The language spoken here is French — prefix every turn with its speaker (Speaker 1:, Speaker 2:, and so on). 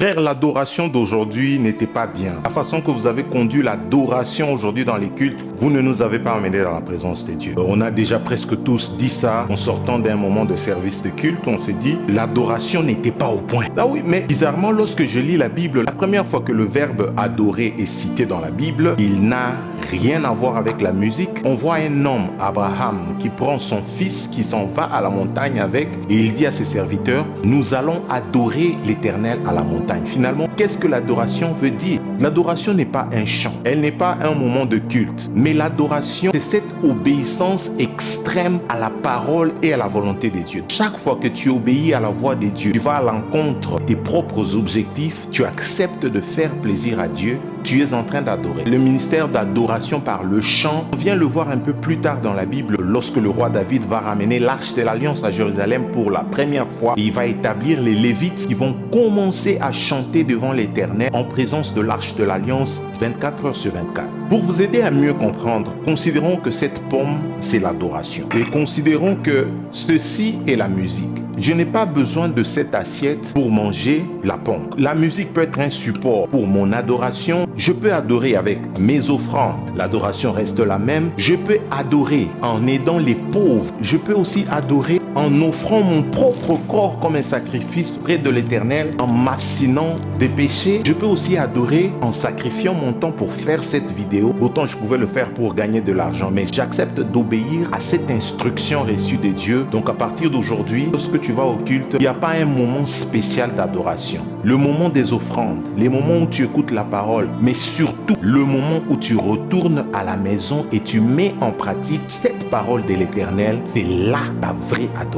Speaker 1: Frère, l'adoration d'aujourd'hui n'était pas bien. La façon que vous avez conduit l'adoration aujourd'hui dans les cultes, vous ne nous avez pas amenés dans la présence de Dieu. On a déjà presque tous dit ça en sortant d'un moment de service de culte. On se dit, l'adoration n'était pas au point. Ah oui, mais bizarrement, lorsque je lis la Bible, la première fois que le verbe adorer est cité dans la Bible, il n'a rien à voir avec la musique. On voit un homme, Abraham, qui prend son fils, qui s'en va à la montagne avec, et il dit à ses serviteurs, nous allons adorer l'Éternel à la montagne. Finalement, qu'est-ce que l'adoration veut dire? L'adoration n'est pas un chant, elle n'est pas un moment de culte, mais l'adoration, c'est cette obéissance extrême à la parole et à la volonté de Dieu. Chaque fois que tu obéis à la voix de Dieu, tu vas à l'encontre de tes propres objectifs, tu acceptes de faire plaisir à Dieu, tu es en train d'adorer. Le ministère d'adoration par le chant, on vient le voir un peu plus tard dans la Bible, lorsque le roi David va ramener l'arche de l'Alliance à Jérusalem pour la première fois. Il va établir les Lévites qui vont commencer à chanter devant l'Éternel en présence de l'arche de l'Alliance 24 heures sur 24. Pour vous aider à mieux comprendre, considérons que cette pomme, c'est l'adoration. Et considérons que ceci est la musique. Je n'ai pas besoin de cette assiette pour manger la pomme. La musique peut être un support pour mon adoration. Je peux adorer avec mes offrandes. L'adoration reste la même. Je peux adorer en aidant les pauvres. Je peux aussi adorer en offrant mon propre corps comme un sacrifice près de l'Éternel, en m'abstinant des péchés. Je peux aussi adorer en sacrifiant mon temps pour faire cette vidéo. Autant je pouvais le faire pour gagner de l'argent, mais j'accepte d'obéir à cette instruction reçue de Dieu. Donc à partir d'aujourd'hui, lorsque tu vas au culte, il n'y a pas un moment spécial d'adoration. Le moment des offrandes, les moments où tu écoutes la parole, mais surtout le moment où tu retournes à la maison et tu mets en pratique cette parole de l'Éternel, c'est là ta vraie adoration.